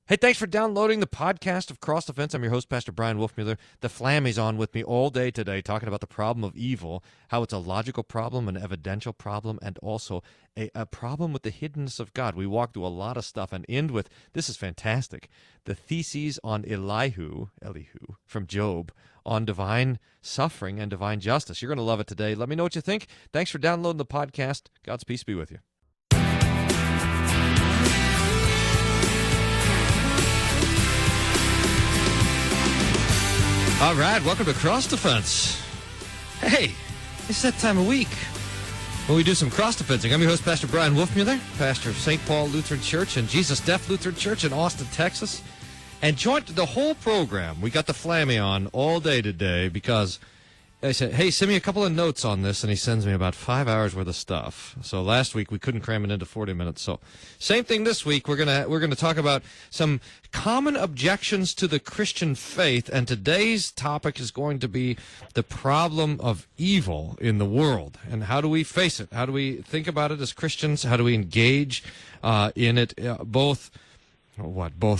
Hey, thanks for downloading the podcast of Cross Defense. I'm your host, Pastor Bryan Wolfmueller. The Flamme's on with me all day today talking about the problem of evil, how it's a logical problem, an evidential problem, and also a problem with the hiddenness of God. We walk through a lot of stuff and end with, this is fantastic, the theses on Elihu from Job, on divine suffering and divine justice. You're going to love it today. Let me know what you think. Thanks for downloading the podcast. God's peace be with you. All right, welcome to Cross Defense. Hey, it's that time of week when we do some cross defensing. I'm your host, Pastor Bryan Wolfmueller, pastor of St. Paul Lutheran Church and Jesus Deaf Lutheran Church in Austin, Texas. And joined the whole program. We got the Flamme on all day today because I said, hey, send me a couple of notes on this, and he sends me about 5 hours worth of stuff. So last week we couldn't cram it into 40 minutes. So same thing this week. We're gonna talk about some common objections to the Christian faith, and today's topic is going to be the problem of evil in the world, and how do we face it? How do we think about it as Christians? How do we engage in it, both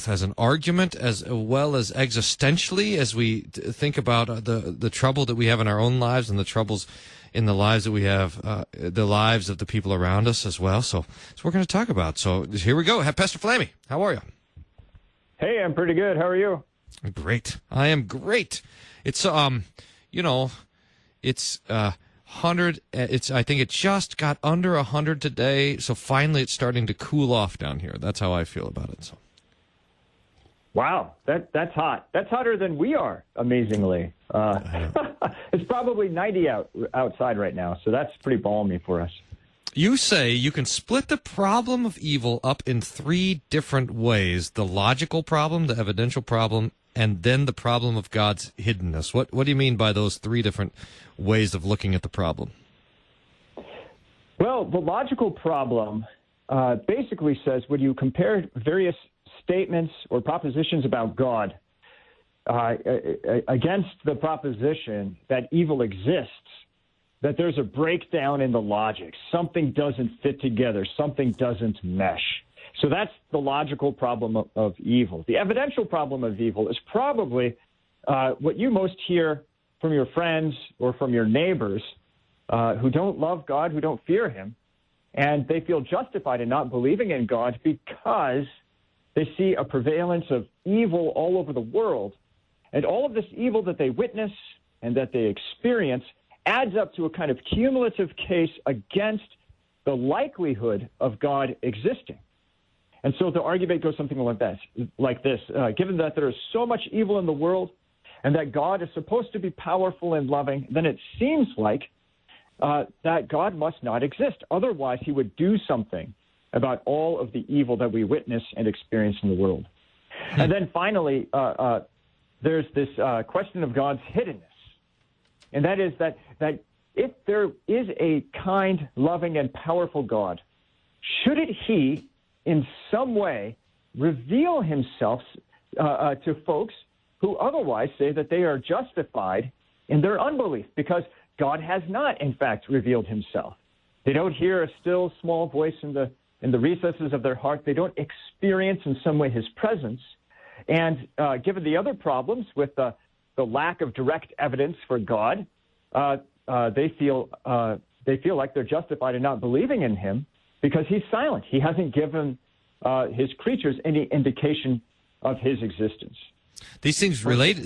as an argument as well as existentially, as we think about the trouble that we have in our own lives and the troubles in the lives that we have, the lives of the people around us as well. So we're going to talk about. So here we go. Pastor Flamme, how are you? Hey, I'm pretty good. How are you? Great. I am great. It's it's 100. I think it just got under 100 today. So finally, it's starting to cool off down here. That's how I feel about it. So. Wow, that's hot. That's hotter than we are, amazingly. It's probably 90 outside right now, so that's pretty balmy for us. You say you can split the problem of evil up in three different ways: the logical problem, the evidential problem, and then the problem of God's hiddenness. What do you mean by those three different ways of looking at the problem? Well, the logical problem basically says when you compare various statements or propositions about God against the proposition that evil exists, that there's a breakdown in the logic. Something doesn't fit together. Something doesn't mesh. So that's the logical problem of evil. The evidential problem of evil is probably what you most hear from your friends or from your neighbors who don't love God, who don't fear him, and they feel justified in not believing in God because they see a prevalence of evil all over the world, and all of this evil that they witness and that they experience adds up to a kind of cumulative case against the likelihood of God existing. And so the argument goes something like this. Given that there is so much evil in the world and that God is supposed to be powerful and loving, then it seems like that God must not exist. Otherwise, he would do something about all of the evil that we witness and experience in the world. And then finally, there's this question of God's hiddenness. And that is that if there is a kind, loving, and powerful God, shouldn't he in some way reveal himself to folks who otherwise say that they are justified in their unbelief? Because God has not, in fact, revealed himself. They don't hear a still, small voice in the recesses of their heart. They don't experience in some way his presence. And given the other problems with the lack of direct evidence for God, they feel like they're justified in not believing in him because he's silent. He hasn't given his creatures any indication of his existence. These things related.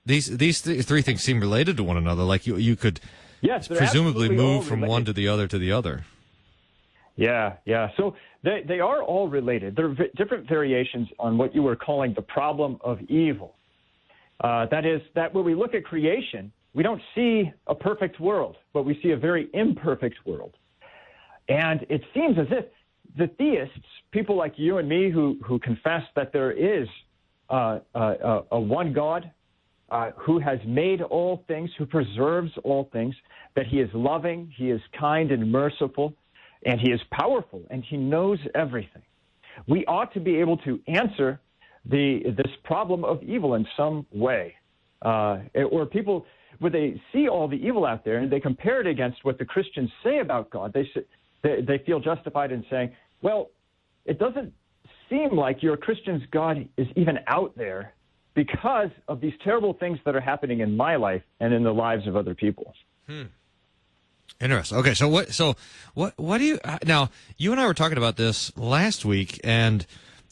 These three things seem related to one another. Like you could presumably move from one to the other. Yeah. So they are all related. There are different variations on what you were calling the problem of evil. That is, that when we look at creation, we don't see a perfect world, but we see a very imperfect world. And it seems as if the theists, people like you and me who confess that there is a one God who has made all things, who preserves all things, that he is loving, he is kind and merciful, and he is powerful, and he knows everything. We ought to be able to answer this problem of evil in some way. Or people, when they see all the evil out there and they compare it against what the Christians say about God, they feel justified in saying, well, it doesn't seem like your Christian's God is even out there because of these terrible things that are happening in my life and in the lives of other people. Interesting. Okay, so what do you now? You and I were talking about this last week, and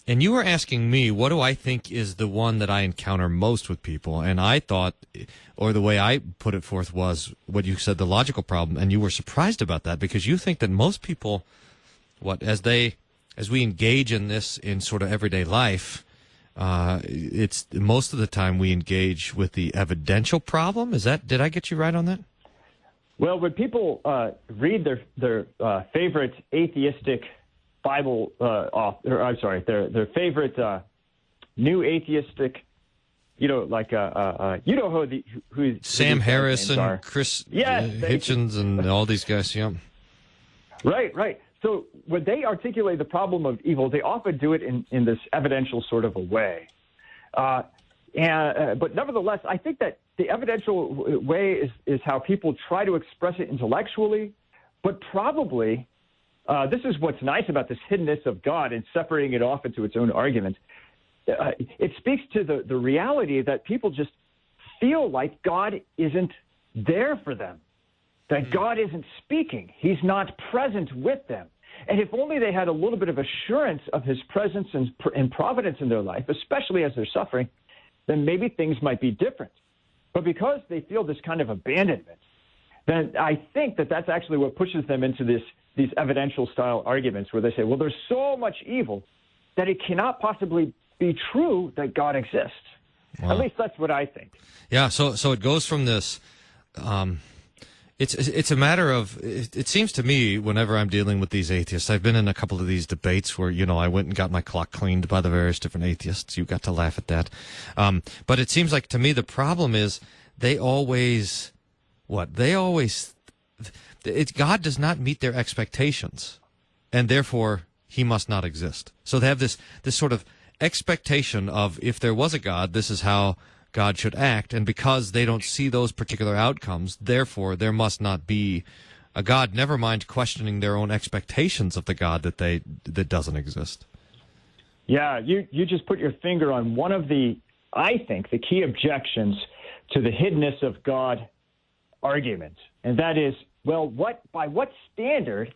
you were asking me, what do I think is the one that I encounter most with people? And I thought, or the way I put it forth was what you said, the logical problem, and you were surprised about that because you think that most people, as we engage in this in sort of everyday life, it's most of the time we engage with the evidential problem. Did I get you right on that? Well, when people read their favorite atheistic Bible their favorite new atheistic, who Sam Harris and Chris Hitchens and all these guys, yeah. Right. So when they articulate the problem of evil, they often do it in this evidential sort of a way. But nevertheless, I think that the evidential way is how people try to express it intellectually, but probably this is what's nice about this hiddenness of God and separating it off into its own argument. It speaks to the reality that people just feel like God isn't there for them, that God isn't speaking. He's not present with them. And if only they had a little bit of assurance of his presence and providence in their life, especially as they're suffering, then maybe things might be different. But because they feel this kind of abandonment, then I think that that's actually what pushes them into these evidential style arguments where they say, well, there's so much evil that it cannot possibly be true that God exists. Wow. At least that's what I think. Yeah, so it goes from this it's a matter of, it seems to me, whenever I'm dealing with these atheists, I've been in a couple of these debates where, I went and got my clock cleaned by the various different atheists. You got to laugh at that. But it seems like to me the problem is God does not meet their expectations, and therefore he must not exist. So they have this sort of expectation of, if there was a God, this is how God should act, and because they don't see those particular outcomes, therefore there must not be a God, never mind questioning their own expectations of the God that doesn't exist. Yeah, you just put your finger on one of the key objections to the hiddenness of God argument, and that is, well, by what standard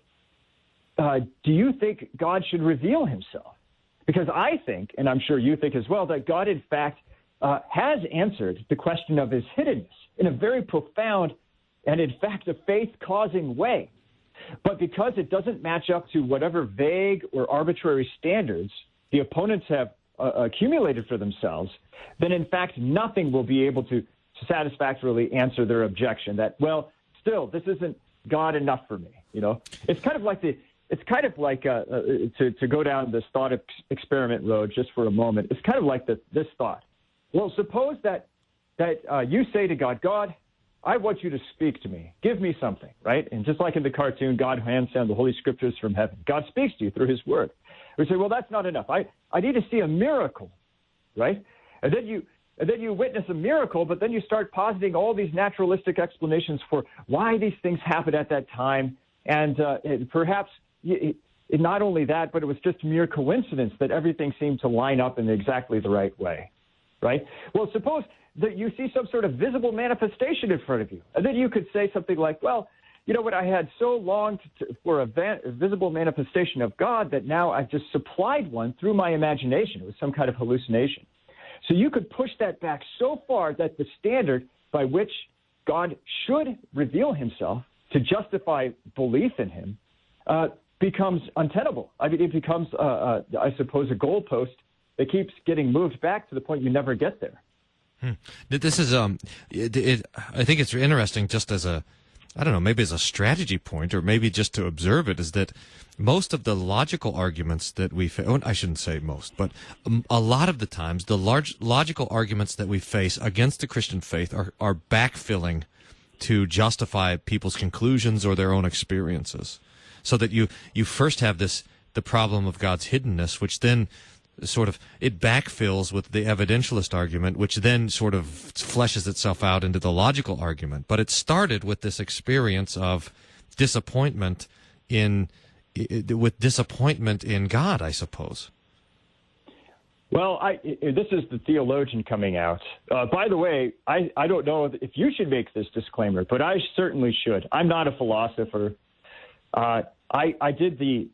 do you think God should reveal himself? Because I think, and I'm sure you think as well, that God, in fact, has answered the question of his hiddenness in a very profound and, in fact, a faith-causing way. But because it doesn't match up to whatever vague or arbitrary standards the opponents have accumulated for themselves, then, in fact, nothing will be able to satisfactorily answer their objection that, well, still, this isn't God enough for me. It's kind of like to go down this thought experiment road just for a moment. It's kind of like this thought. Well, suppose that you say to God, God, I want you to speak to me. Give me something, right? And just like in the cartoon, God hands down the Holy Scriptures from heaven. God speaks to you through his word. We say, well, that's not enough. I need to see a miracle, right? And then you witness a miracle, but then you start positing all these naturalistic explanations for why these things happened at that time. And perhaps not only that, but it was just mere coincidence that everything seemed to line up in exactly the right way. Right? Well, suppose that you see some sort of visible manifestation in front of you. And then you could say something like, well, you know what, I had so long for a visible manifestation of God that now I've just supplied one through my imagination. It was some kind of hallucination. So you could push that back so far that the standard by which God should reveal himself to justify belief in him becomes untenable. I mean, it becomes, I suppose, a goalpost that keeps getting moved back to the point you never get there. This is, I think it's interesting just as maybe as a strategy point, or maybe just to observe it, is that most of the logical arguments that we face, I shouldn't say most, but a lot of the times, the large logical arguments that we face against the Christian faith are backfilling to justify people's conclusions or their own experiences. So that you first have the problem of God's hiddenness, which then sort of, it backfills with the evidentialist argument, which then sort of fleshes itself out into the logical argument. But it started with this experience of disappointment with disappointment in God, I suppose. Well, this is the theologian coming out. By the way, I don't know if you should make this disclaimer, but I certainly should. I'm not a philosopher. I did the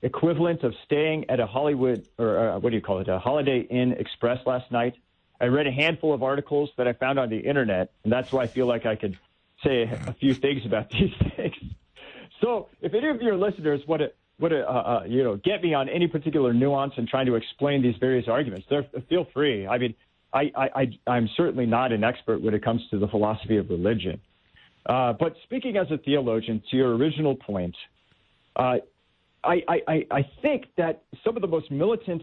equivalent of staying at a Hollywood, or what do you call it, a Holiday Inn Express last night. I read a handful of articles that I found on the internet, and that's why I feel like I could say a few things about these things. So if any of your listeners want to get me on any particular nuance in trying to explain these various arguments, feel free. I mean, I'm certainly not an expert when it comes to the philosophy of religion. But speaking as a theologian, to your original point, I think that some of the most militant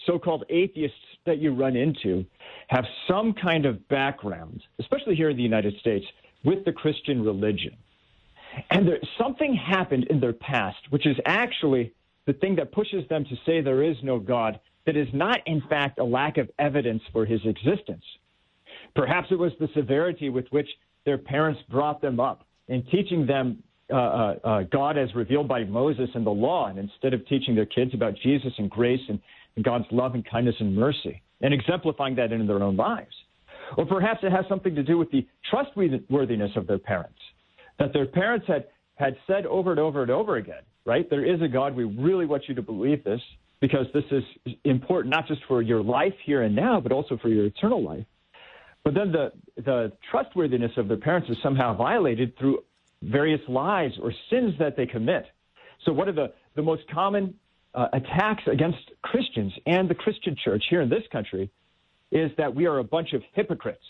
so-called atheists that you run into have some kind of background, especially here in the United States, with the Christian religion. And something happened in their past, which is actually the thing that pushes them to say there is no God, that is not, in fact, a lack of evidence for his existence. Perhaps it was the severity with which their parents brought them up in teaching them God as revealed by Moses and the law, and instead of teaching their kids about Jesus and grace and God's love and kindness and mercy, and exemplifying that in their own lives. Or perhaps it has something to do with the trustworthiness of their parents, that their parents had said over and over and over again, right? There is a God. We really want you to believe this because this is important not just for your life here and now, but also for your eternal life. But then the trustworthiness of their parents is somehow violated through various lies or sins that they commit. So one of the most common attacks against Christians and the Christian church here in this country is that we are a bunch of hypocrites.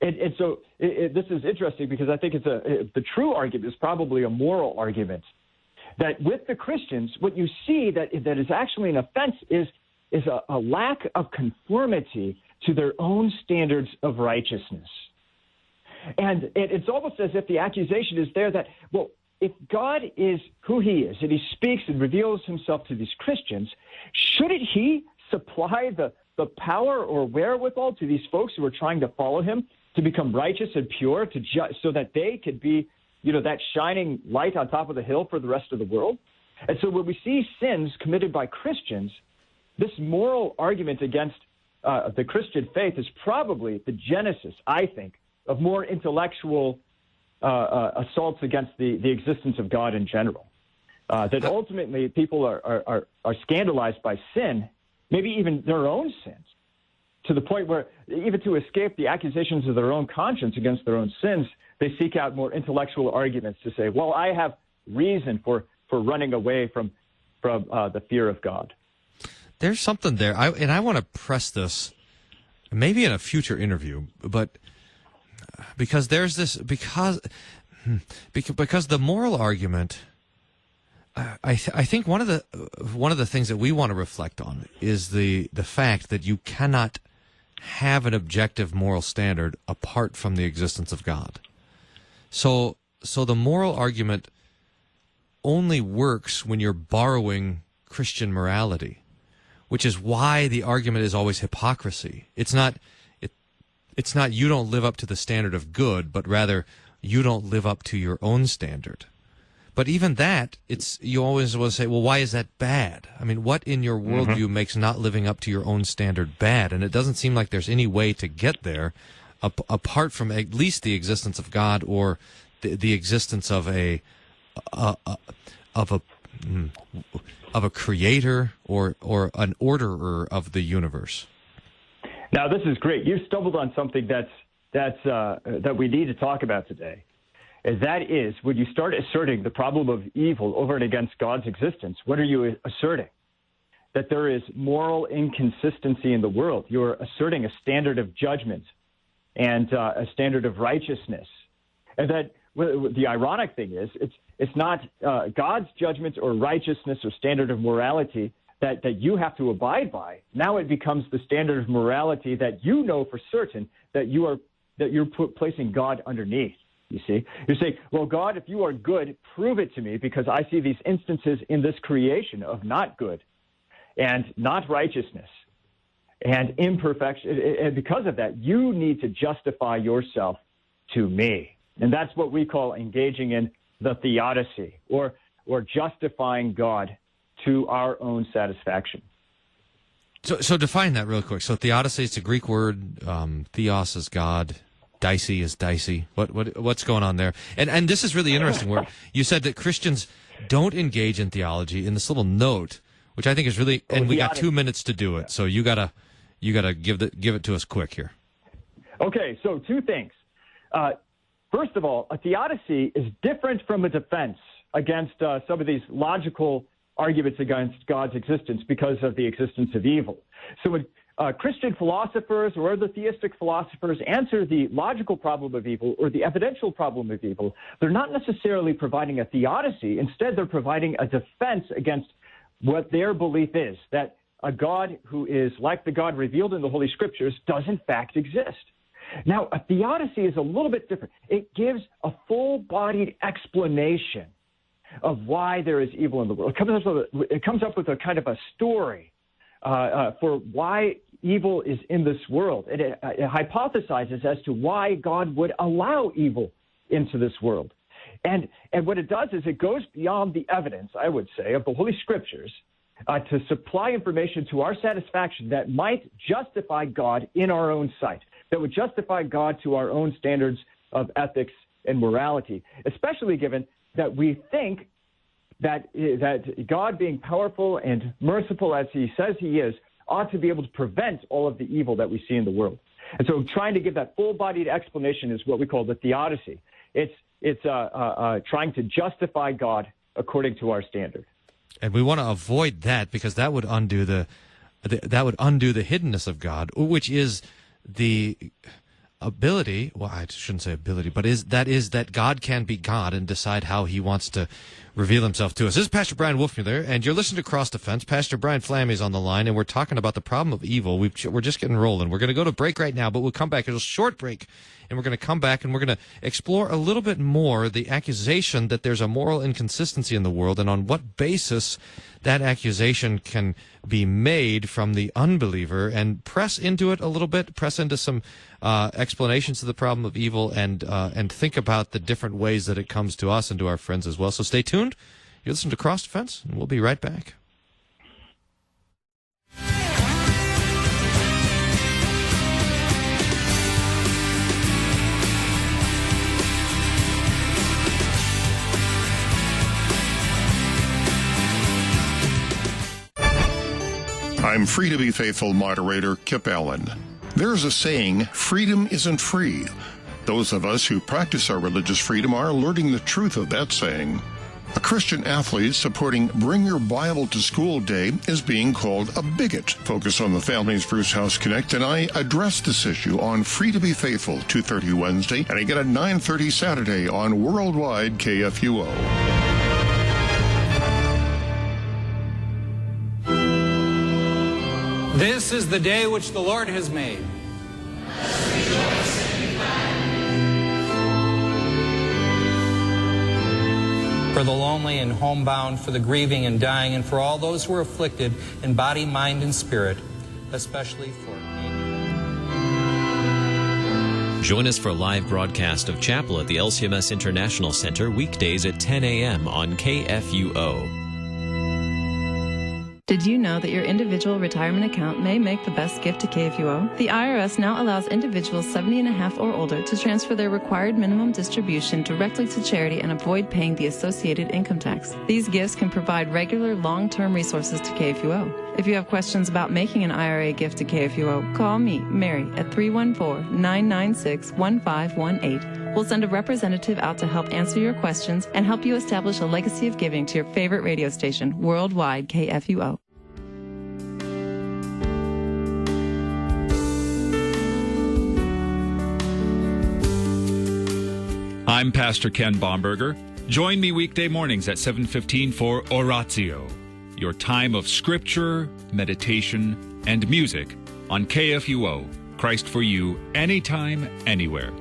And so this is interesting because I think the true argument is probably a moral argument. That with the Christians, what you see that is actually an offense is a lack of conformity to their own standards of righteousness. And it's almost as if the accusation is there that, well, if God is who he is, and he speaks and reveals himself to these Christians, shouldn't he supply the power or wherewithal to these folks who are trying to follow him to become righteous and pure, so that they could be, that shining light on top of the hill for the rest of the world? And so when we see sins committed by Christians, this moral argument against the Christian faith is probably the genesis, I think, of more intellectual assaults against the existence of God in general. That ultimately people are scandalized by sin, maybe even their own sins, to the point where even to escape the accusations of their own conscience against their own sins, they seek out more intellectual arguments to say, well, I have reason for running away from the fear of God. There's something there, and I want to press this, maybe in a future interview, but because there's this, because the moral argument, I think one of the things that we want to reflect on is the fact that you cannot have an objective moral standard apart from the existence of God. So the moral argument only works when you're borrowing Christian morality, which is why the argument is always hypocrisy. It's not you don't live up to the standard of good, but rather you don't live up to your own standard. But even that, you always want to say, well, why is that bad? I mean, what in your worldview makes not living up to your own standard bad? And it doesn't seem like there's any way to get there apart from at least the existence of God or the existence of a creator or an orderer of the universe. Now, this is great. You've stumbled on something that we need to talk about today. And that is, when you start asserting the problem of evil over and against God's existence, what are you asserting? That there is moral inconsistency in the world. You're asserting a standard of judgment and a standard of righteousness. And that the ironic thing is, it's not God's judgment or righteousness or standard of morality that you have to abide by. Now it becomes the standard of morality that you know for certain that you're placing God underneath. You see, you say, well, God, if you are good, prove it to me, because I see these instances in this creation of not good and not righteousness and imperfection. And because of that, you need to justify yourself to me. And that's what we call engaging in the theodicy, or justifying God to our own satisfaction. So define that real quick. So theodicy is a Greek word. Theos is God. Dicey is dicey. What's going on there? And this is really interesting. Where you said that Christians don't engage in theology in this little note, which I think is really. And we got 2 minutes to do it. So you gotta give it to us quick here. Okay. So two things. First of all, a theodicy is different from a defense against some of these logical arguments against God's existence because of the existence of evil. So when Christian philosophers or other theistic philosophers answer the logical problem of evil or the evidential problem of evil, they're not necessarily providing a theodicy. Instead, they're providing a defense against what their belief is, that a God who is like the God revealed in the Holy Scriptures does in fact exist. Now, a theodicy is a little bit different. It gives a full-bodied explanation of why there is evil in the world. It comes up with a kind of a story for why evil is in this world. It hypothesizes as to why God would allow evil into this world. And what it does is it goes beyond the evidence, I would say, of the Holy Scriptures to supply information to our satisfaction that might justify God in our own sight, that would justify God to our own standards of ethics and morality, especially given that we think that God, being powerful and merciful as he says he is, ought to be able to prevent all of the evil that we see in the world. And so trying to give that full-bodied explanation is what we call the theodicy. It's trying to justify God according to our standard. And we want to avoid that because that would undo the hiddenness of God, which is the ability, well, I shouldn't say ability, but that God can be God and decide how he wants to reveal himself to us. This is Pastor Bryan Wolfmueller, and you're listening to Cross Defense. Pastor Brian Flamme is on the line, and we're talking about the problem of evil. We're just getting rolling. We're going to go to break right now, but we'll come back. It's a short break, and we're going to come back, and we're going to explore a little bit more the accusation that there's a moral inconsistency in the world, and on what basis that accusation can be made from the unbeliever, and press into it a little bit, press into some explanations of the problem of evil, and think about the different ways that it comes to us and to our friends as well. So stay tuned. You listen to Cross Defense, and we'll be right back. I'm Free to Be Faithful moderator Kip Allen. There's a saying, freedom isn't free. Those of us who practice our religious freedom are learning the truth of that saying. A Christian athlete supporting Bring Your Bible to School Day is being called a bigot. Focus on the Families Bruce House Connect, and I address this issue on Free to Be Faithful, 2:30 Wednesday, and again at 9:30 Saturday on Worldwide KFUO. This is the day which the Lord has made. Let's rejoice and be glad. For the lonely and homebound, for the grieving and dying, and for all those who are afflicted in body, mind, and spirit, especially for Join us for a live broadcast of chapel at the LCMS International Center weekdays at 10 a.m. on KFUO. Did you know that your individual retirement account may make the best gift to KFUO? The IRS now allows individuals 70 and a half or older to transfer their required minimum distribution directly to charity and avoid paying the associated income tax. These gifts can provide regular, long-term resources to KFUO. If you have questions about making an IRA gift to KFUO, call me, Mary, at 314-996-1518. We'll send a representative out to help answer your questions and help you establish a legacy of giving to your favorite radio station, Worldwide KFUO. I'm Pastor Ken Baumberger. Join me weekday mornings at 7:15 for Oratio, your time of scripture, meditation, and music on KFUO, Christ for you, anytime, anywhere.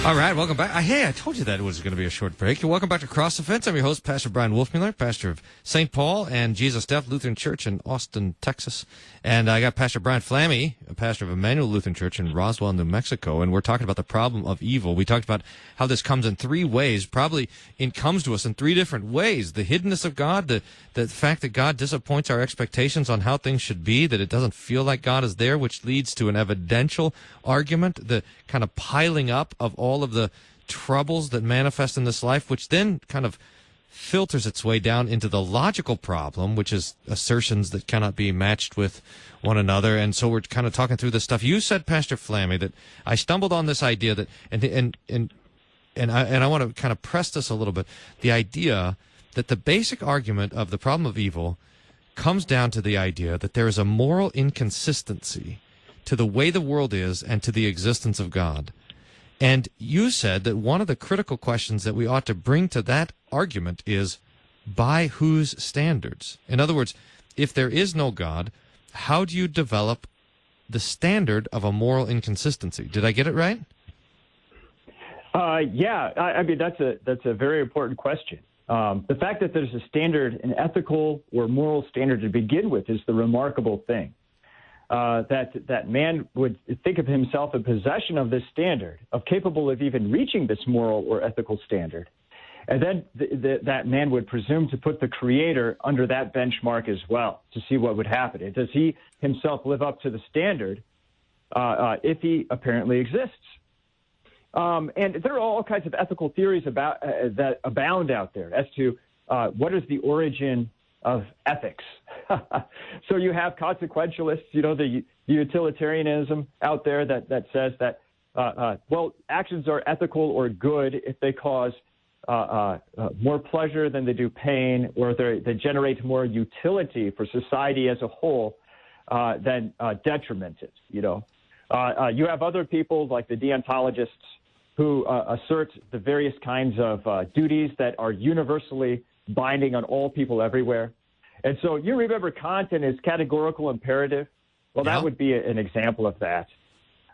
All right, welcome back. Hey, I told you that it was going to be a short break. Welcome back to Cross Defense. I'm your host, Pastor Bryan Wolfmueller, pastor of St. Paul and Jesus Deaf Lutheran Church in Austin, Texas. And I got Pastor Brian Flamme, a pastor of Emmanuel Lutheran Church in Roswell, New Mexico, and we're talking about the problem of evil. We talked about how this comes in three ways, it comes to us in three different ways. The hiddenness of God, the fact that God disappoints our expectations on how things should be, that it doesn't feel like God is there, which leads to an evidential argument, the kind of piling up of all of the troubles that manifest in this life, which then kind of filters its way down into the logical problem, which is assertions that cannot be matched with one another. And so we're kind of talking through this stuff. You said, Pastor Flamme, that I stumbled on this idea that, and I want to kind of press this a little bit, the idea that the basic argument of the problem of evil comes down to the idea that there is a moral inconsistency to the way the world is and to the existence of God. And you said that one of the critical questions that we ought to bring to that argument is, by whose standards? In other words, if there is no God, how do you develop the standard of a moral inconsistency? Did I get it right? Yeah, I mean, that's a very important question. The fact that there's a standard, an ethical or moral standard to begin with, is the remarkable thing. That man would think of himself in possession of this standard, of capable of even reaching this moral or ethical standard. And then that man would presume to put the Creator under that benchmark as well to see what would happen. And does he himself live up to the standard if he apparently exists? And there are all kinds of ethical theories about that abound out there as to what is the origin of ethics. So you have consequentialists, the utilitarianism out there that says that, actions are ethical or good if they cause more pleasure than they do pain, or they generate more utility for society as a whole than detriment it, You have other people like the deontologists who assert the various kinds of duties that are universally binding on all people everywhere. And so you remember Kant and his categorical imperative? Well, that would be an example of that.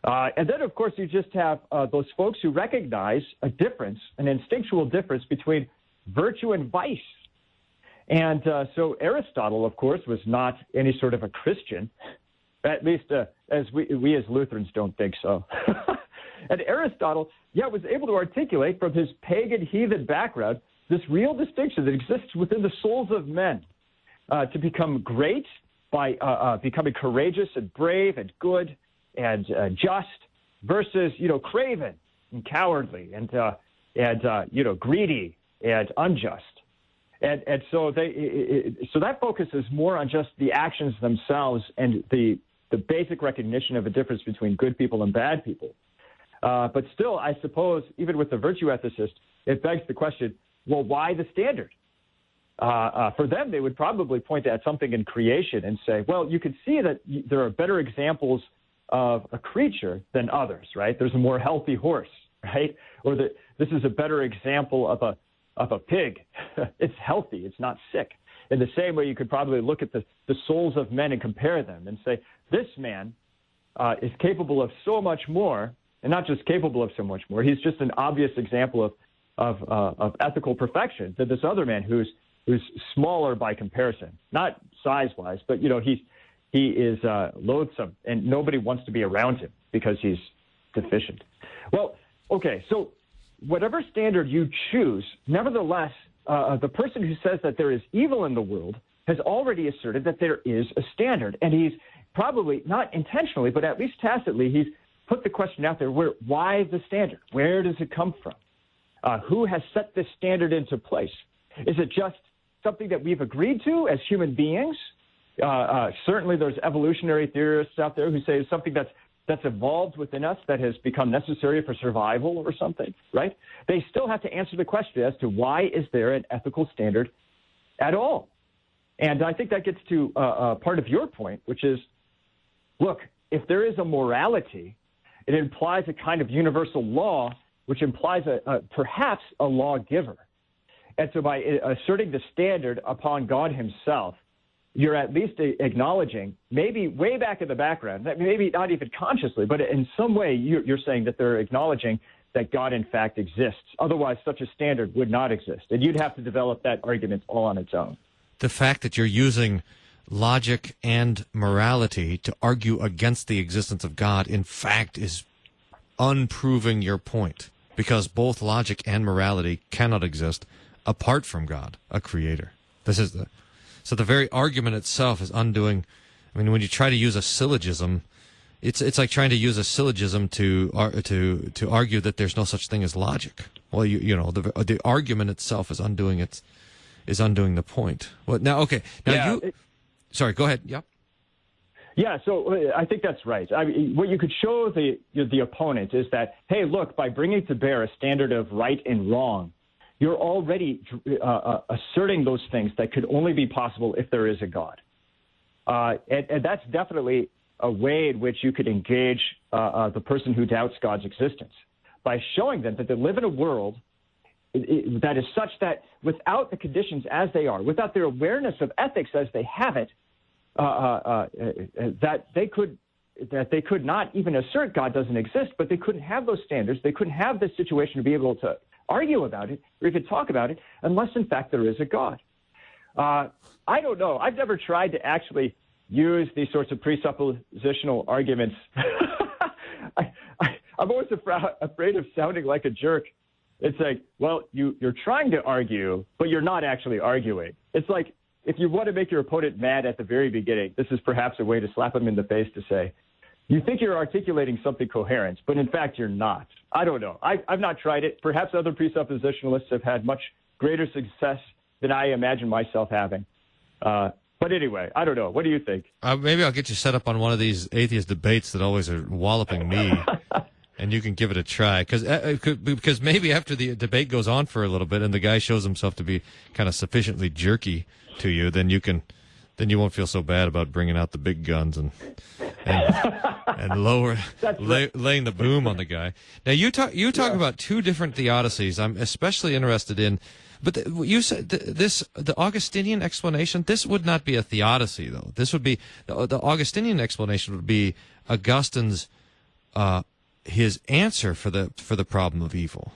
And then, of course, you just have those folks who recognize a difference, an instinctual difference between virtue and vice. And so Aristotle, of course, was not any sort of a Christian, at least as we as Lutherans don't think so. And Aristotle, was able to articulate from his pagan heathen background this real distinction that exists within the souls of men to become great by becoming courageous and brave and good and just versus, craven and cowardly and greedy and unjust. And so so that focuses more on just the actions themselves and the basic recognition of a difference between good people and bad people. But still, I suppose, even with the virtue ethicist, it begs the question, well, why the standard? For them, they would probably point at something in creation and say, well, you can see that there are better examples of a creature than others, right? There's a more healthy horse, right? Or that this is a better example of a pig. It's healthy. It's not sick. In the same way, you could probably look at the souls of men and compare them and say, this man is capable of so much more, and not just capable of so much more. He's just an obvious example of ethical perfection than this other man who's smaller by comparison, not size-wise, but he is loathsome, and nobody wants to be around him because he's deficient. Well, okay, so whatever standard you choose, nevertheless, the person who says that there is evil in the world has already asserted that there is a standard, and he's probably not intentionally, but at least tacitly, he's put the question out there: why the standard? Where does it come from? Who has set this standard into place? Is it just something that we've agreed to as human beings? Certainly there's evolutionary theorists out there who say it's something that's evolved within us that has become necessary for survival or something, right? They still have to answer the question as to why is there an ethical standard at all? And I think that gets to part of your point, which is, look, if there is a morality, it implies a kind of universal law, which implies perhaps a lawgiver. And so by asserting the standard upon God himself, you're at least acknowledging, maybe way back in the background, maybe not even consciously, but in some way you're saying that they're acknowledging that God, in fact, exists. Otherwise, such a standard would not exist, and you'd have to develop that argument all on its own. The fact that you're using logic and morality to argue against the existence of God, in fact, is unproving your point, because both logic and morality cannot exist apart from God, a creator. So the very argument itself is undoing. I mean, when you try to use a syllogism, it's like trying to use a syllogism to argue that there's no such thing as logic. Well, the argument itself is undoing the point. Well, now, okay, now sorry, go ahead. Yep. Yeah, so I think that's right. I mean, what you could show the opponent is that, hey, look, by bringing to bear a standard of right and wrong, you're already asserting those things that could only be possible if there is a God. And that's definitely a way in which you could engage the person who doubts God's existence, by showing them that they live in a world that is such that without the conditions as they are, without their awareness of ethics as they have it, that they could not even assert God doesn't exist, but they couldn't have those standards. They couldn't have this situation to be able to argue about it or even talk about it unless, in fact, there is a God. I don't know. I've never tried to actually use these sorts of presuppositional arguments. I'm always afraid of sounding like a jerk. It's like, well, you're trying to argue, but you're not actually arguing. It's like, if you want to make your opponent mad at the very beginning, this is perhaps a way to slap him in the face to say, you think you're articulating something coherent, but in fact you're not. I don't know. I've not tried it. Perhaps other presuppositionalists have had much greater success than I imagine myself having. But anyway, I don't know. What do you think? Maybe I'll get you set up on one of these atheist debates that always are walloping me, and you can give it a try. Because maybe after the debate goes on for a little bit and the guy shows himself to be kind of sufficiently jerky to you, then you won't feel so bad about bringing out the big guns and laying the boom on the guy. Now you talk about two different theodicies. I'm especially interested in, but you said the Augustinian explanation. This would not be a theodicy, though. This would be the Augustinian explanation would be Augustine's his answer for the problem of evil.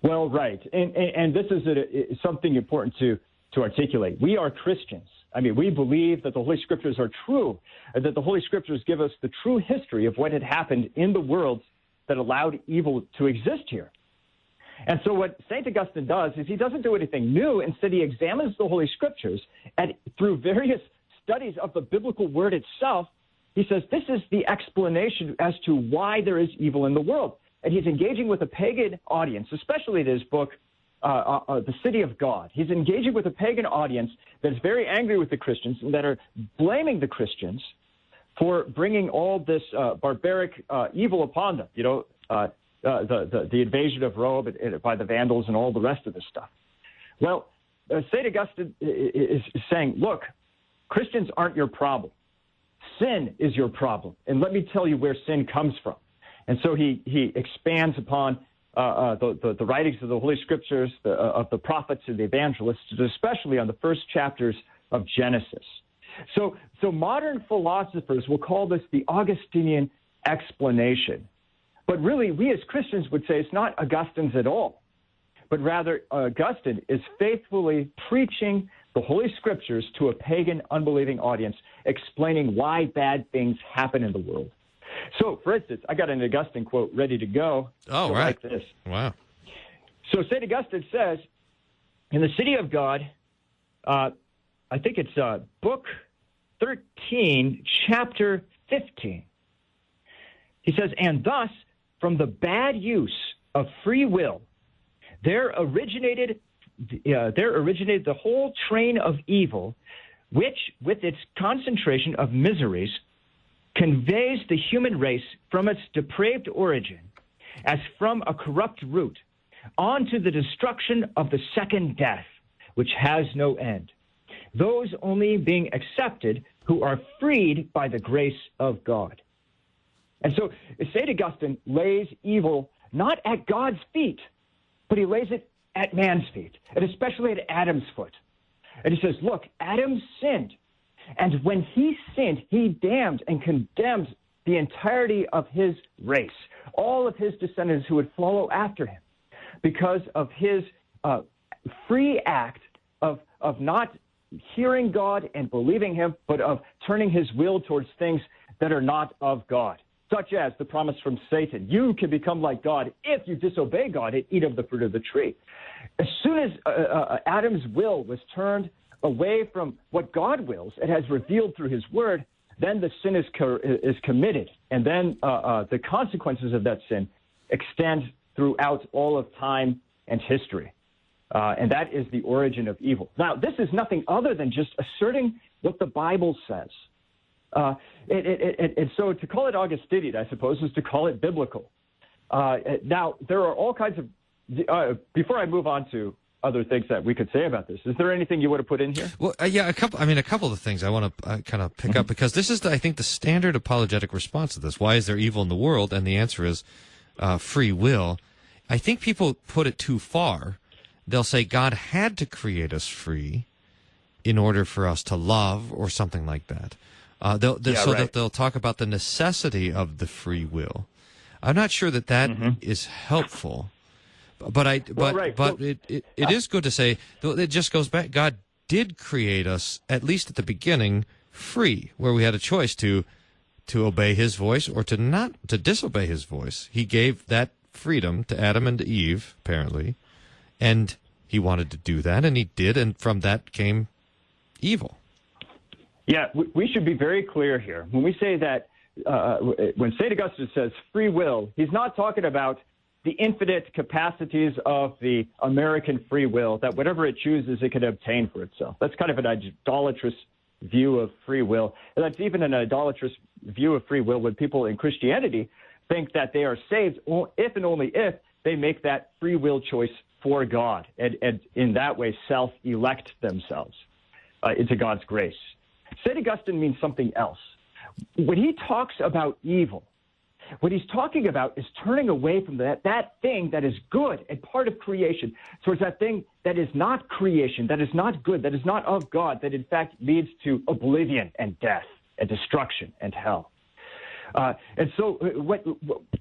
Well, right, and this is something important to articulate. We are Christians. I mean, we believe that the Holy Scriptures are true, and that the Holy Scriptures give us the true history of what had happened in the world that allowed evil to exist here. And so what St. Augustine does is he doesn't do anything new. Instead, he examines the Holy Scriptures, and through various studies of the biblical word itself, he says this is the explanation as to why there is evil in the world. And he's engaging with a pagan audience, especially in his book, The City of God. He's engaging with a pagan audience that's very angry with the Christians and that are blaming the Christians for bringing all this barbaric evil upon them, the invasion of Rome by the Vandals and all the rest of this stuff. Well, St. Augustine is saying, look, Christians aren't your problem. Sin is your problem. And let me tell you where sin comes from. And so he expands upon the writings of the Holy Scriptures, of the prophets and the evangelists, especially on the first chapters of Genesis. So modern philosophers will call this the Augustinian explanation. But really, we as Christians would say it's not Augustine's at all, but rather Augustine is faithfully preaching the Holy Scriptures to a pagan, unbelieving audience, explaining why bad things happen in the world. So, for instance, I got an Augustine quote ready to go. Oh, right. Like this. Wow. So St. Augustine says, in The City of God, I think it's book 13, chapter 15. He says, and thus, from the bad use of free will, there originated the whole train of evil, which, with its concentration of miseries, conveys the human race from its depraved origin, as from a corrupt root, on to the destruction of the second death, which has no end, those only being accepted who are freed by the grace of God. And so St. Augustine lays evil not at God's feet, but he lays it at man's feet, and especially at Adam's foot. And he says, look, Adam sinned. And when he sinned, he damned and condemned the entirety of his race, all of his descendants who would follow after him, because of his free act of not hearing God and believing him, but of turning his will towards things that are not of God, such as the promise from Satan. You can become like God if you disobey God and eat of the fruit of the tree. As soon as Adam's will was turned away from what God wills and has revealed through his word, then the sin is committed. And then the consequences of that sin extend throughout all of time and history. And that is the origin of evil. Now, this is nothing other than just asserting what the Bible says. And so to call it Augustinian, I suppose, is to call it biblical. Now, there are all kinds of before I move on to other things that we could say about this, is there anything you want to put in here? Well, yeah, a couple of things I want to kind of pick up, because this is, I think, the standard apologetic response to this. Why is there evil in the world? And the answer is free will. I think people put it too far. They'll say God had to create us free in order for us to love, or something like that. That they'll talk about the necessity of the free will. I'm not sure that is helpful. But it is good to say, it just goes back, God did create us, at least at the beginning, free, where we had a choice to obey his voice or to disobey his voice. He gave that freedom to Adam and to Eve, apparently, and he wanted to do that, and he did, and from that came evil. Yeah, we should be very clear here. When we say that, when St. Augustine says free will, he's not talking about the infinite capacities of the American free will, that whatever it chooses, it can obtain for itself. That's kind of an idolatrous view of free will. And that's even an idolatrous view of free will when people in Christianity think that they are saved if and only if they make that free will choice for God, and in that way self-elect themselves into God's grace. St. Augustine means something else. When he talks about evil, what he's talking about is turning away from that thing that is good and part of creation towards that thing that is not creation, that is not good, that is not of God, that in fact leads to oblivion and death and destruction and hell. And so what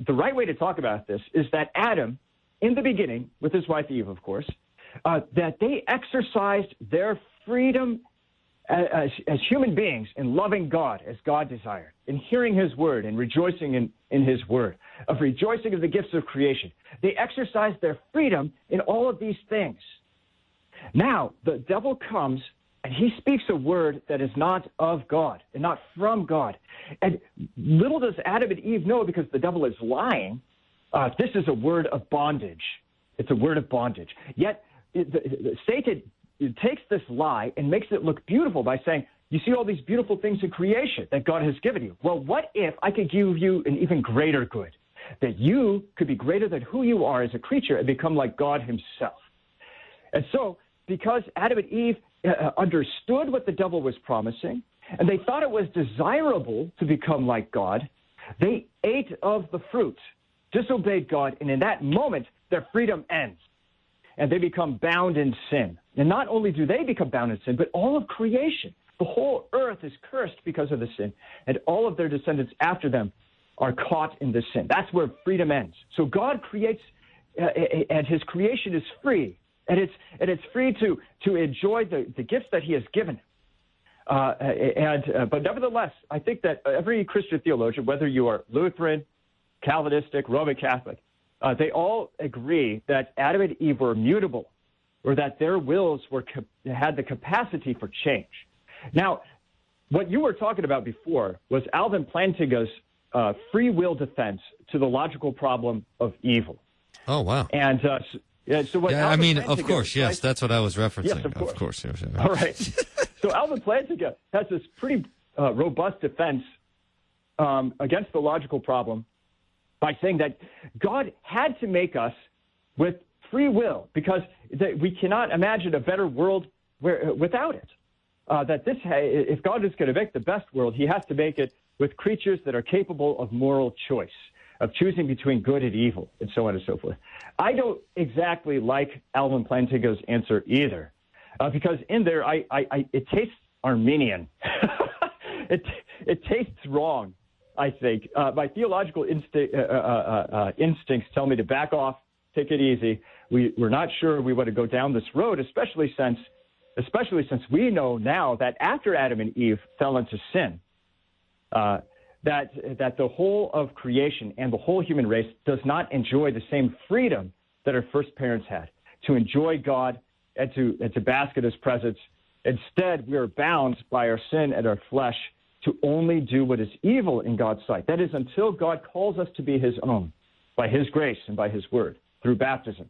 the right way to talk about this is that Adam, in the beginning, with his wife Eve, of course, that they exercised their freedom as human beings in loving God as God desired, in hearing his word and rejoicing in his word, of rejoicing of the gifts of creation. They exercised their freedom in all of these things. Now, the devil comes and he speaks a word that is not of God and not from God. And little does Adam and Eve know, because the devil is lying, this is a word of bondage. It's a word of bondage. Yet Satan takes this lie and makes it look beautiful by saying, you see all these beautiful things in creation that God has given you. Well, what if I could give you an even greater good, that you could be greater than who you are as a creature and become like God himself? And so, because Adam and Eve understood what the devil was promising, and they thought it was desirable to become like God, they ate of the fruit, disobeyed God, and in that moment, their freedom ends, and they become bound in sin. And not only do they become bound in sin, but all of creation, the whole earth is cursed because of the sin, and all of their descendants after them are caught in the sin. That's where freedom ends. So God creates, and his creation is free, and it's free to enjoy the gifts that he has given. But nevertheless, I think that every Christian theologian, whether you are Lutheran, Calvinistic, Roman Catholic, they all agree that Adam and Eve were mutable, or that their wills had the capacity for change. Now, what you were talking about before was Alvin Plantinga's free will defense to the logical problem of evil. Oh, wow. And so what of course, yes, right? That's what I was referencing. Yes, of course. Yes. All right. So Alvin Plantinga has this pretty robust defense against the logical problem by saying that God had to make us with free will, because we cannot imagine a better world without it. If God is going to make the best world, he has to make it with creatures that are capable of moral choice, of choosing between good and evil, and so on and so forth. I don't exactly like Alvin Plantinga's answer either, because in there it tastes Arminian. It tastes wrong. I think. My theological instincts tell me to back off, take it easy. We're not sure we want to go down this road, especially since we know now that after Adam and Eve fell into sin, that the whole of creation and the whole human race does not enjoy the same freedom that our first parents had to enjoy God and to bask in his presence. Instead, we are bound by our sin and our flesh to only do what is evil in God's sight. That is, until God calls us to be his own by his grace and by his word through baptism.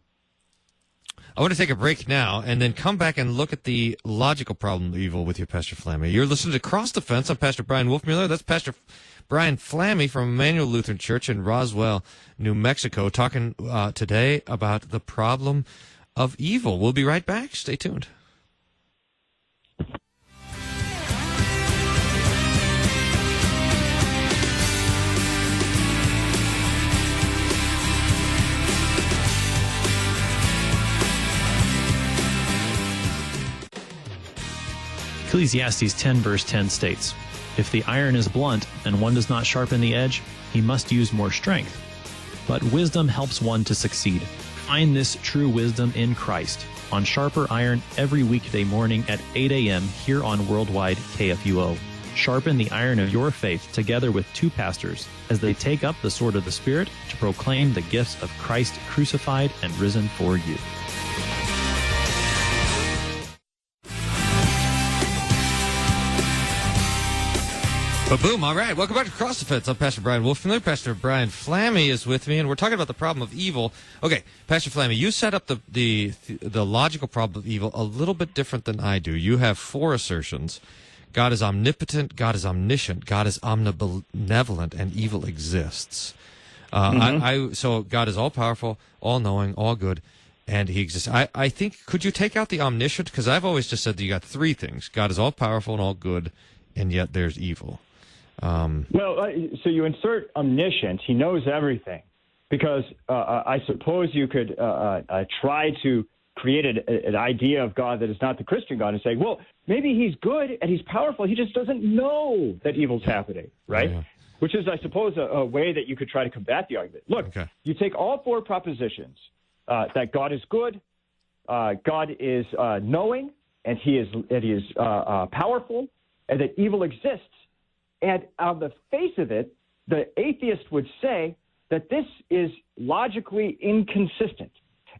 I want to take a break now and then come back and look at the logical problem of evil with you, Pastor Flamme. You're listening to Cross Defense. I'm Pastor Bryan Wolfmueller. That's Pastor Brian Flamme from Emmanuel Lutheran Church in Roswell, New Mexico, talking today about the problem of evil. We'll be right back. Stay tuned. Ecclesiastes 10 verse 10 states, "If the iron is blunt and one does not sharpen the edge, he must use more strength. But wisdom helps one to succeed. Find this true wisdom in Christ on Sharper Iron every weekday morning at 8 a.m. here on Worldwide KFUO. Sharpen the iron of your faith together with two pastors as they take up the sword of the Spirit to proclaim the gifts of Christ crucified and risen for you." Boom! All right, welcome back to Cross Defense. I'm Pastor Bryan Wolfmueller. Pastor Brian Flamme is with me, and we're talking about the problem of evil. Okay, Pastor Flamme, you set up the logical problem of evil a little bit different than I do. You have four assertions: God is omnipotent, God is omniscient, God is omnibenevolent, and evil exists. So God is all powerful, all knowing, all good, and he exists. I think, could you take out the omniscient? Because I've always just said that you got three things: God is all powerful and all good, and yet there's evil. So you insert omniscient. He knows everything, because I suppose you could try to create an idea of God that is not the Christian God and say, well, maybe he's good and he's powerful. He just doesn't know that evil's happening, right? Yeah. Which is, I suppose, a way that you could try to combat the argument. Look, You take all four propositions, that God is good, God is knowing, and he is powerful, and that evil exists. And on the face of it, the atheist would say that this is logically inconsistent.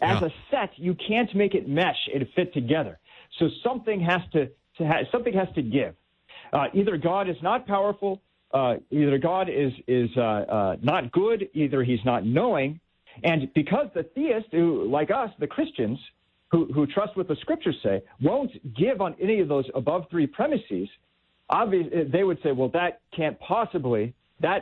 As a set, you can't make it mesh and fit together. So something has to give. Either God is not powerful, either God is not good, either he's not knowing. And because the theist, who, like us, the Christians, who trust what the scriptures say, won't give on any of those above three premises, obviously, they would say, well, that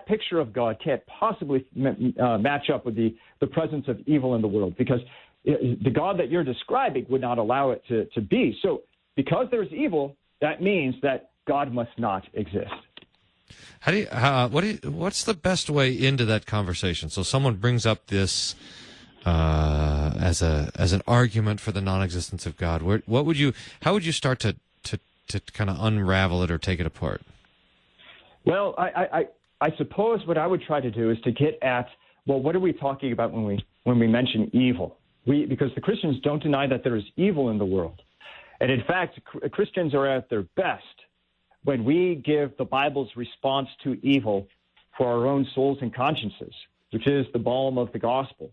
picture of God can't possibly match up with the presence of evil in the world, because the God that you're describing would not allow it to be. So because there's evil, that means that God must not exist. What's the best way into that conversation? So someone brings up this as an argument for the non-existence of God. How would you start to kind of unravel it or take it apart? Well, I suppose what I would try to do is to get at, well, what are we talking about when we mention evil? Because the Christians don't deny that there is evil in the world. And in fact, Christians are at their best when we give the Bible's response to evil for our own souls and consciences, which is the balm of the gospel.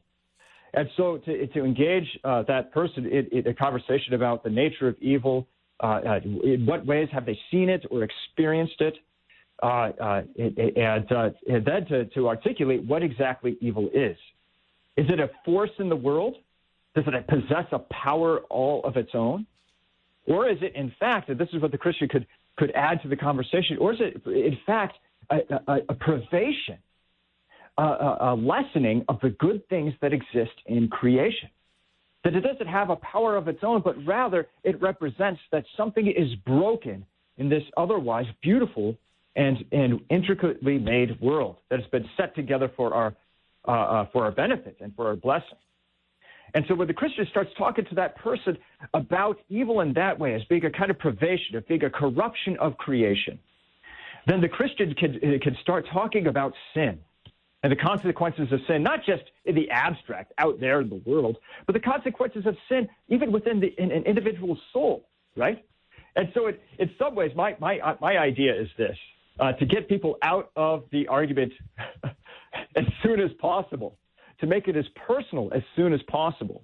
And so to engage that person in a conversation about the nature of evil, in what ways have they seen it or experienced it, and then to articulate what exactly evil is. Is it a force in the world? Does it possess a power all of its own? Or is it, in fact, and this is what the Christian could add to the conversation, or is it, in fact, a privation, a lessening of the good things that exist in creation? That it doesn't have a power of its own, but rather it represents that something is broken in this otherwise beautiful and intricately made world that has been set together for our benefit and for our blessing. And so when the Christian starts talking to that person about evil in that way, as being a kind of privation, as being a corruption of creation, then the Christian can start talking about sin and the consequences of sin, not just in the abstract out there in the world, but the consequences of sin even within an individual's soul, right? And so in some ways, my idea is this, to get people out of the argument as soon as possible, to make it as personal as soon as possible.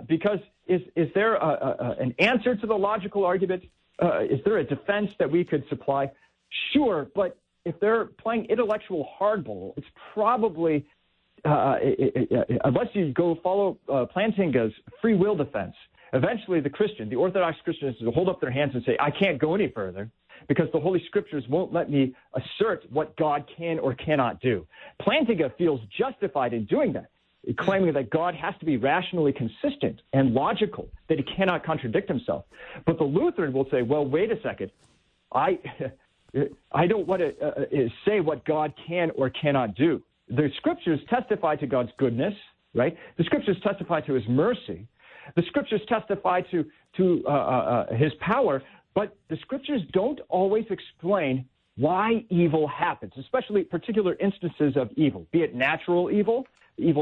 Because is there an answer to the logical argument? Is there a defense that we could supply? Sure, but if they're playing intellectual hardball, it's probably, unless you go follow Plantinga's free will defense, eventually the Orthodox Christian will hold up their hands and say, I can't go any further because the Holy Scriptures won't let me assert what God can or cannot do. Plantinga feels justified in doing that, claiming that God has to be rationally consistent and logical, that he cannot contradict himself. But the Lutheran will say, well, wait a second, I don't want to say what God can or cannot do. The Scriptures testify to God's goodness, right? The Scriptures testify to his mercy. The Scriptures testify to his power, but the Scriptures don't always explain why evil happens, especially particular instances of evil, be it natural evil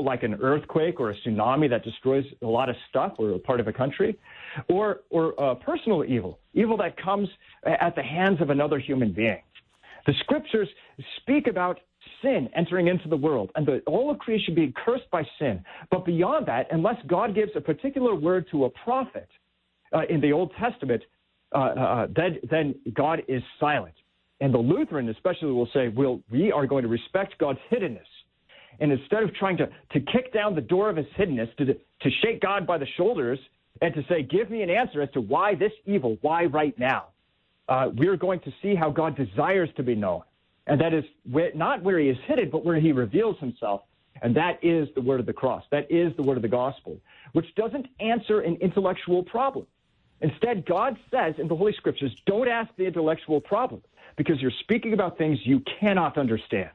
like an earthquake or a tsunami that destroys a lot of stuff or a part of a country, or personal evil that comes at the hands of another human being. The Scriptures speak about sin entering into the world and all of creation being cursed by sin. But beyond that, unless God gives a particular word to a prophet in the Old Testament, then God is silent. And the Lutheran especially will say, we are going to respect God's hiddenness. And instead of trying to kick down the door of his hiddenness, to shake God by the shoulders and to say, give me an answer as to why this evil, why right now, we're going to see how God desires to be known. And that is not where he is hidden, but where he reveals himself. And that is the word of the cross. That is the word of the gospel, which doesn't answer an intellectual problem. Instead, God says in the Holy Scriptures, don't ask the intellectual problem because you're speaking about things you cannot understand.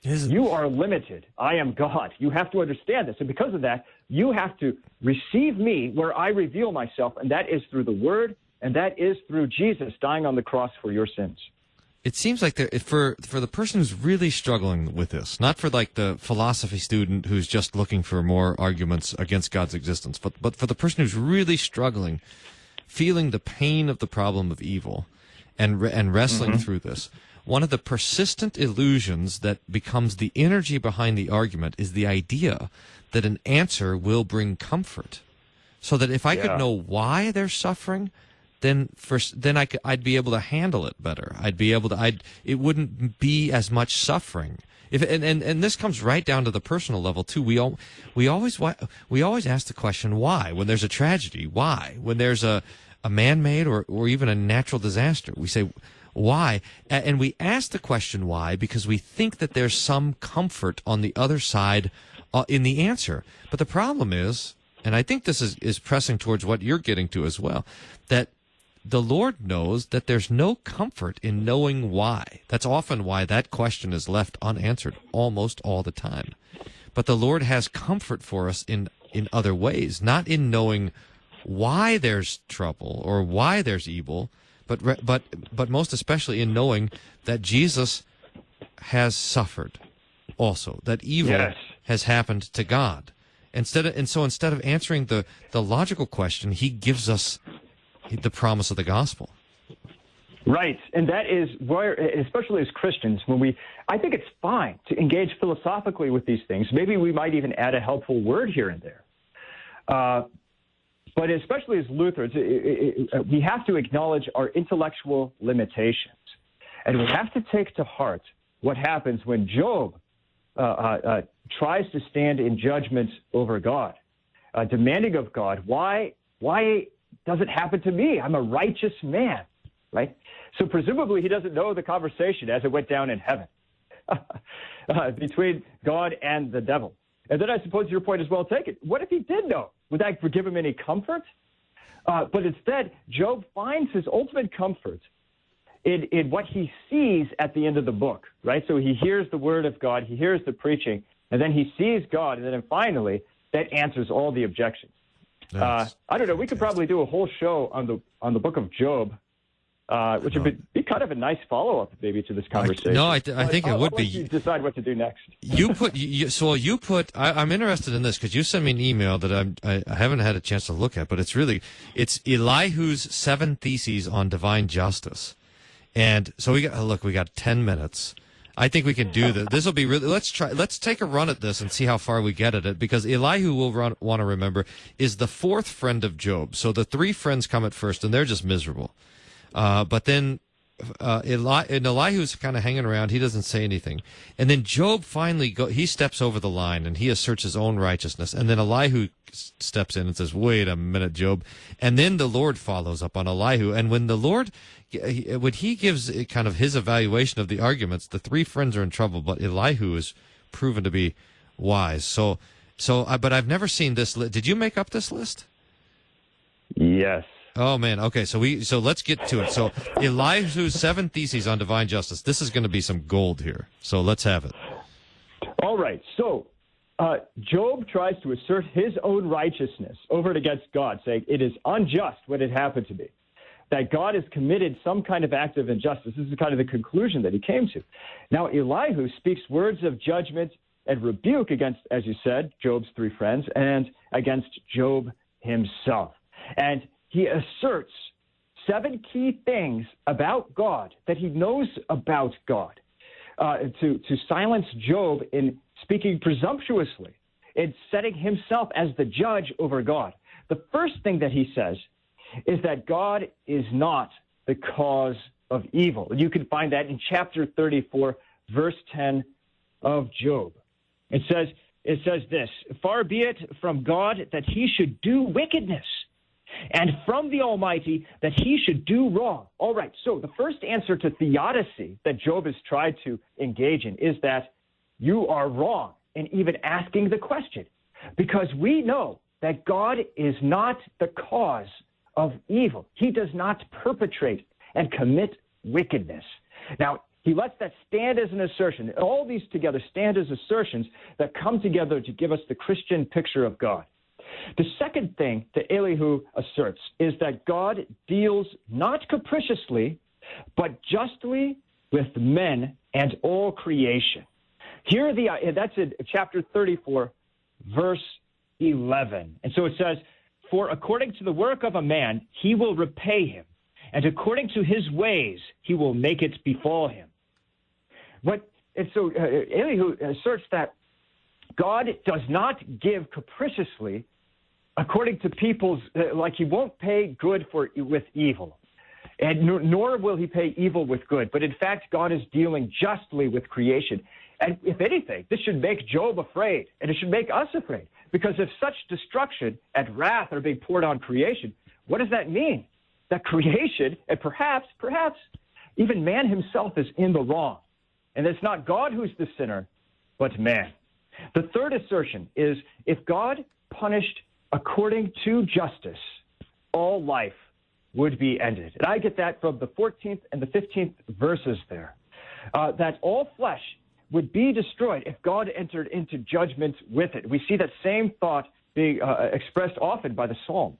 You are limited. I am God. You have to understand this. And because of that, you have to receive me where I reveal myself, and that is through the word, and that is through Jesus dying on the cross for your sins. It seems like for the person who's really struggling with this, not for like the philosophy student who's just looking for more arguments against God's existence, but for the person who's really struggling, feeling the pain of the problem of evil and wrestling through this, one of the persistent illusions that becomes the energy behind the argument is the idea that an answer will bring comfort. So that if I could know why they're suffering, then I'd be able to handle it better. It wouldn't be as much suffering. And this comes right down to the personal level too. We always ask the question why when there's a tragedy. Why when there's a man-made or even a natural disaster? We say why, and we ask the question why because we think that there's some comfort on the other side in the answer. But the problem is, and I think this is pressing towards what you're getting to as well, that the Lord knows that there's no comfort in knowing why. That's often why that question is left unanswered almost all the time. But the Lord has comfort for us in other ways, not in knowing why there's trouble or why there's evil, but most especially in knowing that Jesus has suffered also, that evil has happened to God. Instead of answering the logical question, he gives us the promise of the gospel. Right. And that is where, especially as Christians, I think it's fine to engage philosophically with these things. Maybe we might even add a helpful word here and there. But especially as Lutherans, we have to acknowledge our intellectual limitations. And we have to take to heart what happens when Job tries to stand in judgment over God, demanding of God, why does it happen to me? I'm a righteous man, right? So presumably he doesn't know the conversation as it went down in heaven between God and the devil. And then I suppose your point is well taken. What if he did know? Would that give him any comfort? But instead, Job finds his ultimate comfort in what he sees at the end of the book, right? So he hears the word of God, he hears the preaching, and then he sees God, and then finally that answers all the objections. I don't know. We could probably do a whole show on the book of Job which would be kind of a nice follow-up maybe to this conversation. I think it would be. You decide what to do next. I'm interested in this because you sent me an email that I haven't had a chance to look at, but it's Elihu's 7 Theses on Divine Justice. And so we got 10 minutes. I think we can do this. This will be really. Let's take a run at this and see how far we get at it. Because Elihu, we'll want to remember, is the 4th friend of Job. So the 3 friends come at first, and they're just miserable. But then Elihu's kind of hanging around. He doesn't say anything. And then Job finally he steps over the line, and he asserts his own righteousness. And then Elihu steps in and says, "Wait a minute, Job." And then the Lord follows up on Elihu. And when the Lord, when he gives kind of his evaluation of the arguments, the 3 friends are in trouble, but Elihu is proven to be wise. But I've never seen this. Did you make up this list? Yes. Oh man. Okay. So let's get to it. So Elihu's 7 Theses on Divine Justice. This is going to be some gold here. So let's have it. All right. So Job tries to assert his own righteousness over and against God, saying it is unjust what had happened to me, that God has committed some kind of act of injustice. This is kind of the conclusion that he came to. Now, Elihu speaks words of judgment and rebuke against, as you said, Job's 3 friends, and against Job himself. And he asserts 7 key things about God that he knows about God to silence Job in speaking presumptuously, in setting himself as the judge over God. The first thing that he says is that God is not the cause of evil. You can find that in chapter 34, verse 10 of Job. It says this, "Far be it from God that he should do wickedness, and from the Almighty that he should do wrong." All right, so the first answer to theodicy that Job has tried to engage in is that you are wrong in even asking the question, because we know that God is not the cause of evil. He does not perpetrate and commit wickedness. Now, he lets that stand as an assertion. All these together stand as assertions that come together to give us the Christian picture of God. The second thing that Elihu asserts is that God deals not capriciously, but justly with men and all creation. That's in chapter 34, verse 11. And so it says, "For according to the work of a man, he will repay him, and according to his ways, he will make it befall him." Elihu asserts that God does not give capriciously according to people's, like he won't pay good with evil, and nor will he pay evil with good. But in fact, God is dealing justly with creation. And if anything, this should make Job afraid, and it should make us afraid. Because if such destruction and wrath are being poured on creation, what does that mean? That creation, and perhaps even man himself, is in the wrong. And it's not God who's the sinner, but man. The third assertion is, if God punished according to justice, all life would be ended. And I get that from the 14th and the 15th verses there, that all flesh would be destroyed if God entered into judgment with it. We see that same thought being expressed often by the Psalms.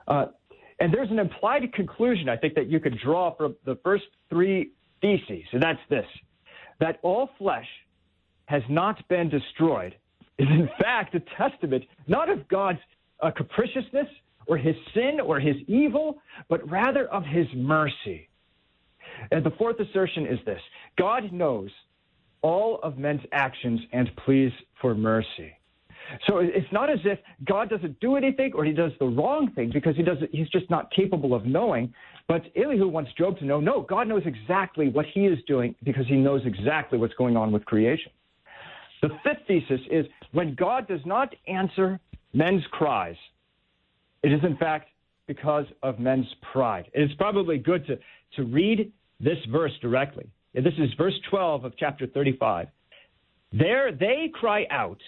And there's an implied conclusion, I think, that you could draw from the first 3 theses, and that's this, that all flesh has not been destroyed is in fact a testament not of God's capriciousness or his sin or his evil, but rather of his mercy. And the fourth assertion is this: God knows all of men's actions and pleads for mercy. So it's not as if God doesn't do anything or he does the wrong thing because he's just not capable of knowing. But Elihu wants Job to know, no, God knows exactly what he is doing because he knows exactly what's going on with creation. The fifth thesis is when God does not answer men's cries, it is in fact because of men's pride. It's probably good to read this verse directly. This is verse 12 of chapter 35. There they cry out,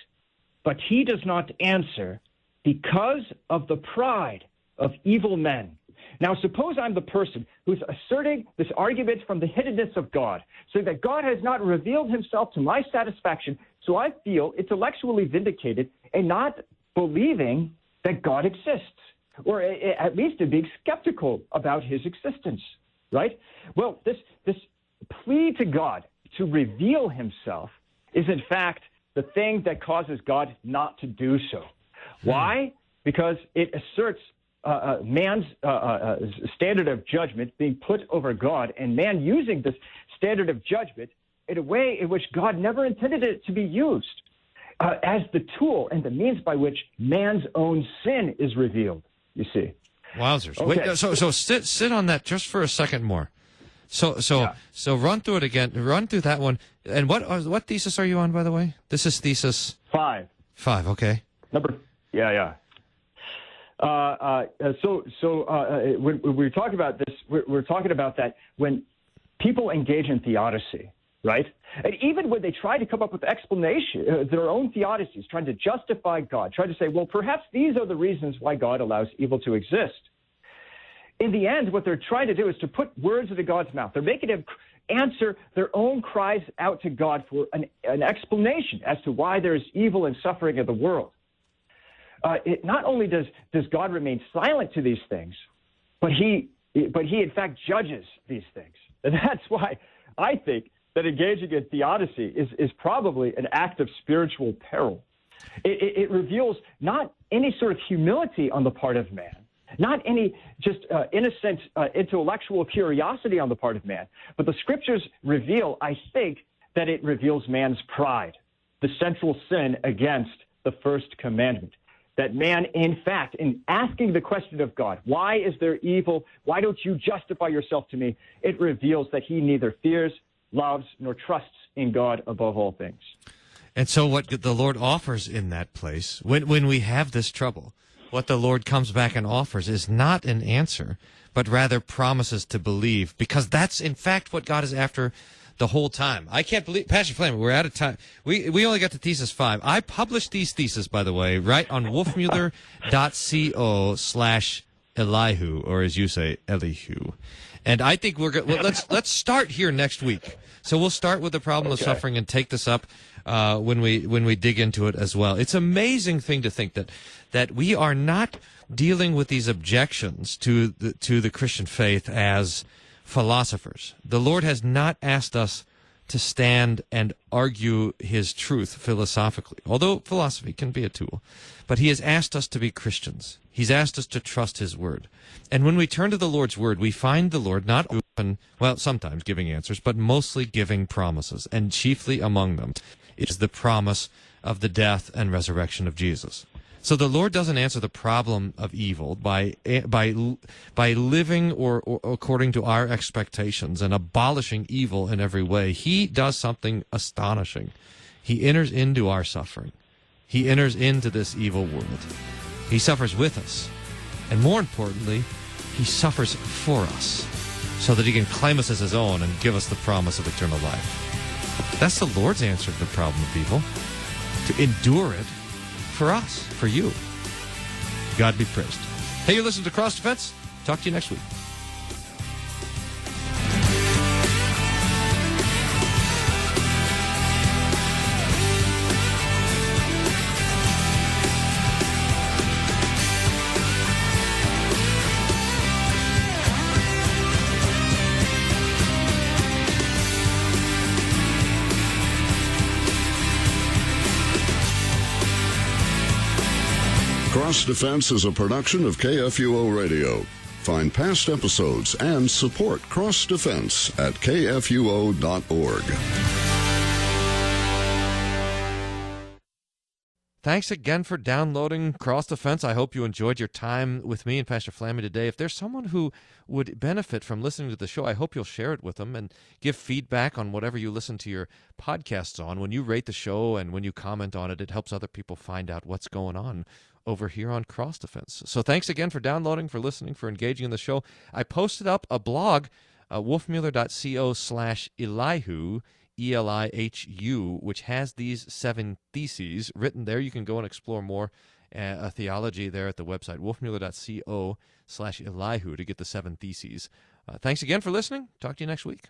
but he does not answer because of the pride of evil men. Now, suppose I'm the person who's asserting this argument from the hiddenness of God, saying that God has not revealed himself to my satisfaction, so I feel intellectually vindicated and not believing that God exists, or at least in being skeptical about his existence. right? Well, this plea to God to reveal himself is, in fact, the thing that causes God not to do so. Why? Because it asserts man's standard of judgment being put over God, and man using this standard of judgment in a way in which God never intended it to be used, as the tool and the means by which man's own sin is revealed, you see. Wowzers. Okay. Wait, so sit on that just for a second more. So run through it again. Run through that one. And what thesis are you on, by the way? This is thesis 5. 5, okay. Yeah. When we're talking about this, we're talking about that when people engage in theodicy, right? And even when they try to come up with explanation, their own theodicies, trying to justify God, trying to say, well, perhaps these are the reasons why God allows evil to exist. In the end, what they're trying to do is to put words into God's mouth. They're making him answer their own cries out to God for an explanation as to why there is evil and suffering in the world. Not only does God remain silent to these things, but he in fact judges these things. And that's why I think that engaging in theodicy is probably an act of spiritual peril. It reveals not any sort of humility on the part of man, not any just innocent intellectual curiosity on the part of man, but the scriptures reveal, I think, that it reveals man's pride, the central sin against the first commandment. That man, in fact, in asking the question of God, why is there evil? Why don't you justify yourself to me? It reveals that he neither fears, loves, nor trusts in God above all things. And so what the Lord offers in that place, when we have this trouble, what the Lord comes back and offers is not an answer, but rather promises to believe, because that's, in fact, what God is after the whole time. I can't believe, Pastor Flamme, we're out of time. We only got to thesis 5. I published these theses, by the way, right on wolfmueller.co/Elihu, or as you say, Elihu. And I think we're going. Well, let's start here next week. So we'll start with the problem of suffering and take this up when we dig into it as well. It's an amazing thing to think that we are not dealing with these objections to the Christian faith as philosophers. The Lord has not asked us to stand and argue his truth philosophically, although philosophy can be a tool. But he has asked us to be Christians. He's asked us to trust his word. And when we turn to the Lord's word, we find the Lord not often, well, sometimes giving answers, but mostly giving promises. And chiefly among them is the promise of the death and resurrection of Jesus. So the Lord doesn't answer the problem of evil by living or according to our expectations and abolishing evil in every way. He does something astonishing. He enters into our suffering. He enters into this evil world. He suffers with us. And more importantly, he suffers for us so that he can claim us as his own and give us the promise of eternal life. That's the Lord's answer to the problem of evil, to endure it for us, for you. God be praised. Hey, you're listening to Cross Defense. Talk to you next week. Cross Defense is a production of KFUO Radio. Find past episodes and support Cross Defense at kfuo.org. Thanks again for downloading Cross Defense. I hope you enjoyed your time with me and Pastor Flamme today. If there's someone who would benefit from listening to the show, I hope you'll share it with them and give feedback on whatever you listen to your podcasts on. When you rate the show and when you comment on it, it helps other people find out what's going on over here on Cross Defense. So thanks again for downloading, for listening, for engaging in the show. I posted up a blog, wolfmueller.co/Elihu, Elihu, which has these 7 theses written there. You can go and explore more theology there at the website, wolfmueller.co/Elihu, to get the 7 theses. Thanks again for listening. Talk to you next week.